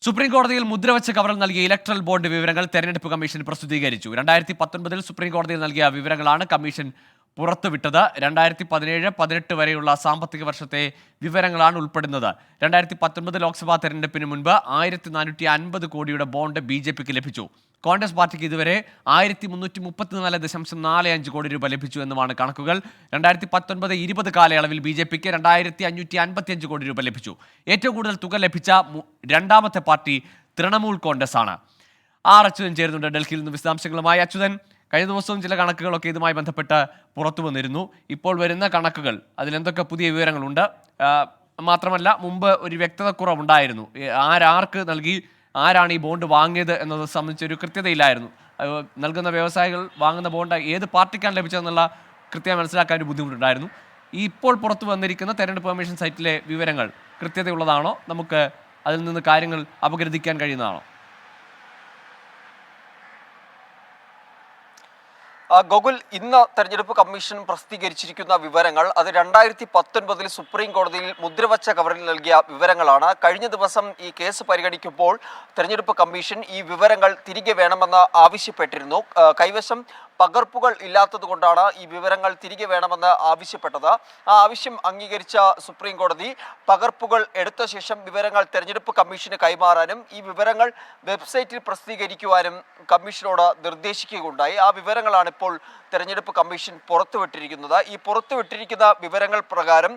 Supreme കോടതിയിൽ മുദ്രവച്ച കവറിൽ നൽകിയ ഇലക്ട്രൽ ബോണ്ട് വിവരങ്ങൾ തെരഞ്ഞെടുപ്പ് കമ്മീഷൻ പ്രസിദ്ധീകരിച്ചു. 2019 സുപ്രീം കോടതിയിൽ നൽകിയ വിവരങ്ങളാണ് കമ്മീഷൻ പുറത്തുവിട്ടത്. 2017-18 വരെയുള്ള സാമ്പത്തിക വർഷത്തെ വിവരങ്ങളാണ് ഉൾപ്പെടുന്നത്. 2019 ലോക്സഭാ തെരഞ്ഞെടുപ്പിന് മുൻപ് 1450 കോടിയുടെ ബോണ്ട് BJPക്ക് ലഭിച്ചു. കോൺഗ്രസ് പാർട്ടിക്ക് ഇതുവരെ 1334.45 കോടി രൂപ ലഭിച്ചു എന്നുമാണ് കണക്കുകൾ. 2019-20 കാലയളവിൽ BJPക്ക് 2555 കോടി രൂപ ലഭിച്ചു. ഏറ്റവും കൂടുതൽ തുക ലഭിച്ച രണ്ടാമത്തെ പാർട്ടി തൃണമൂൽ കോൺഗ്രസ് ആണ്. അച്യുതൻ ചേരുന്നുണ്ട് ഡൽഹിയിൽ നിന്ന് വിശദാംശങ്ങളുമായി. അച്യുതൻ, കഴിഞ്ഞ ദിവസവും ചില കണക്കുകളൊക്കെ ഇതുമായി ബന്ധപ്പെട്ട് പുറത്തു വന്നിരുന്നു. ഇപ്പോൾ വരുന്ന കണക്കുകൾ അതിലെന്തൊക്കെ പുതിയ വിവരങ്ങളുണ്ട്? മാത്രമല്ല, മുമ്പ് ഒരു വ്യക്തത കുറവുണ്ടായിരുന്നു. ആർക്ക് നൽകി, ആരാണ് ഈ ബോണ്ട് വാങ്ങിയത് എന്നത് സംബന്ധിച്ചൊരു കൃത്യതയില്ലായിരുന്നു. നൽകുന്ന വ്യവസായികൾ വാങ്ങുന്ന ബോണ്ട് ഏത് പാർട്ടിക്കാണ് ലഭിച്ചതെന്നുള്ള കൃത്യമായി മനസ്സിലാക്കാൻ ഒരു ബുദ്ധിമുട്ടുണ്ടായിരുന്നു. ഈ ഇപ്പോൾ പുറത്തു വന്നിരിക്കുന്ന തെരഞ്ഞെടുപ്പ് കമ്മീഷൻ സൈറ്റിലെ വിവരങ്ങൾ കൃത്യതയുള്ളതാണോ? നമുക്ക് അതിൽ നിന്ന് കാര്യങ്ങൾ അപഗ്രഥിക്കാൻ കഴിയുന്നതാണോ? ഗോകുൽ, ഇന്ന് തെരഞ്ഞെടുപ്പ് കമ്മീഷൻ പ്രസിദ്ധീകരിച്ചിരിക്കുന്ന വിവരങ്ങൾ അത് 2019 സുപ്രീം കോടതിയിൽ മുദ്രവച്ച കവറിൽ നൽകിയ വിവരങ്ങളാണ്. കഴിഞ്ഞ ദിവസം ഈ കേസ് പരിഗണിക്കുമ്പോൾ തെരഞ്ഞെടുപ്പ് കമ്മീഷൻ ഈ വിവരങ്ങൾ തിരികെ വേണമെന്ന് ആവശ്യപ്പെട്ടിരുന്നു. കൈവശം പകർപ്പുകൾ ഇല്ലാത്തതുകൊണ്ടാണ് ഈ വിവരങ്ങൾ തിരികെ വേണമെന്ന് ആവശ്യപ്പെട്ടത്. ആ ആവശ്യം അംഗീകരിച്ച സുപ്രീം കോടതി പകർപ്പുകൾ എടുത്ത ശേഷം വിവരങ്ങൾ തെരഞ്ഞെടുപ്പ് കമ്മീഷന് കൈമാറാനും ഈ വിവരങ്ങൾ വെബ്സൈറ്റിൽ പ്രസിദ്ധീകരിക്കുവാനും കമ്മീഷനോട് നിർദ്ദേശിക്കുകയുണ്ടായി. ആ വിവരങ്ങളാണ് ഇപ്പോൾ തെരഞ്ഞെടുപ്പ് കമ്മീഷൻ പുറത്തുവിട്ടിരിക്കുന്നത്. ഈ പുറത്തുവിട്ടിരിക്കുന്ന വിവരങ്ങൾ പ്രകാരം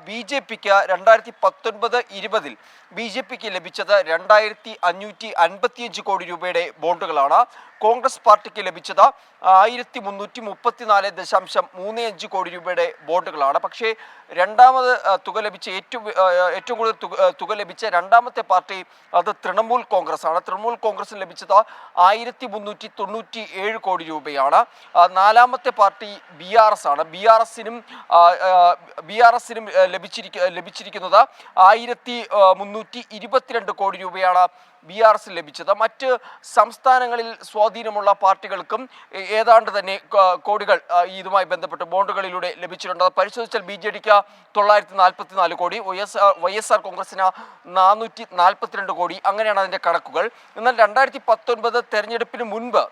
BJPക്ക് 2019-20 BJPക്ക് ലഭിച്ചത് 2555 കോടി രൂപയുടെ ബോണ്ടുകളാണ്. കോൺഗ്രസ് പാർട്ടിക്ക് ലഭിച്ചത് 1334.35 കോടി രൂപയുടെ ബോണ്ടുകളാണ്. പക്ഷേ രണ്ടാമത് തുക ലഭിച്ച ഏറ്റവും കൂടുതൽ തുക ലഭിച്ച രണ്ടാമത്തെ പാർട്ടി അത് തൃണമൂൽ കോൺഗ്രസ് ആണ്. തൃണമൂൽ കോൺഗ്രസിന് ലഭിച്ചത് 1397 കോടി രൂപയാണ്. നാലാമത്തെ പാർട്ടി BRS ആണ്. BRSനും ലഭിച്ചിരിക്കുന്നത് 1322 കോടി രൂപയാണ് BRS ലഭിച്ചത്. മറ്റ് സംസ്ഥാനങ്ങളിൽ സ്വാധീനമുള്ള പാർട്ടികൾക്കും ഏതാണ്ട് തന്നെ കോടികൾ ഇതുമായി ബന്ധപ്പെട്ട് ബോണ്ടുകളിലൂടെ ലഭിച്ചിട്ടുണ്ട്. പരിശോധിച്ചാൽ BJDക്ക് 944 കോടി, YSR കോൺഗ്രസിന് 442 കോടി, അങ്ങനെയാണ് അതിൻ്റെ കണക്കുകൾ. എന്നാൽ 2019 തെരഞ്ഞെടുപ്പിന് മുൻപ്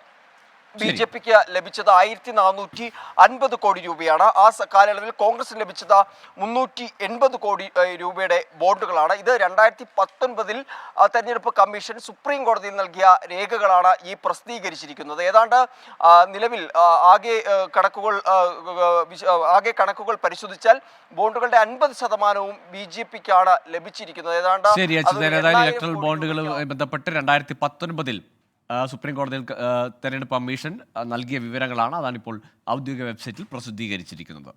BJPക്ക് ലഭിച്ചത് 1450 കോടി രൂപയാണ്. ആ കാലയളവിൽ കോൺഗ്രസിന് ലഭിച്ചത് 380 കോടി രൂപയുടെ ബോണ്ടുകളാണ്. ഇത് 2019 തെരഞ്ഞെടുപ്പ് കമ്മീഷൻ സുപ്രീം കോടതിയിൽ നൽകിയ രേഖകളാണ് ഈ പ്രസിദ്ധീകരിച്ചിരിക്കുന്നത്. ഏതാണ്ട് നിലവിൽ ആകെ കണക്കുകൾ പരിശോധിച്ചാൽ ബോണ്ടുകളുടെ 50% BJPക്കാണ് ലഭിച്ചിരിക്കുന്നത്. ഏതാണ്ട് ഇലക്ട്രൽ ബോണ്ടുകളുമായി ബന്ധപ്പെട്ട് 2019 സുപ്രീം കോടതിയിൽ തെരഞ്ഞെടുപ്പ് കമ്മീഷൻ നൽകിയ വിവരങ്ങളാണ്. അതാണിപ്പോൾ ഔദ്യോഗിക വെബ്സൈറ്റിൽ പ്രസിദ്ധീകരിച്ചിരിക്കുന്നത്.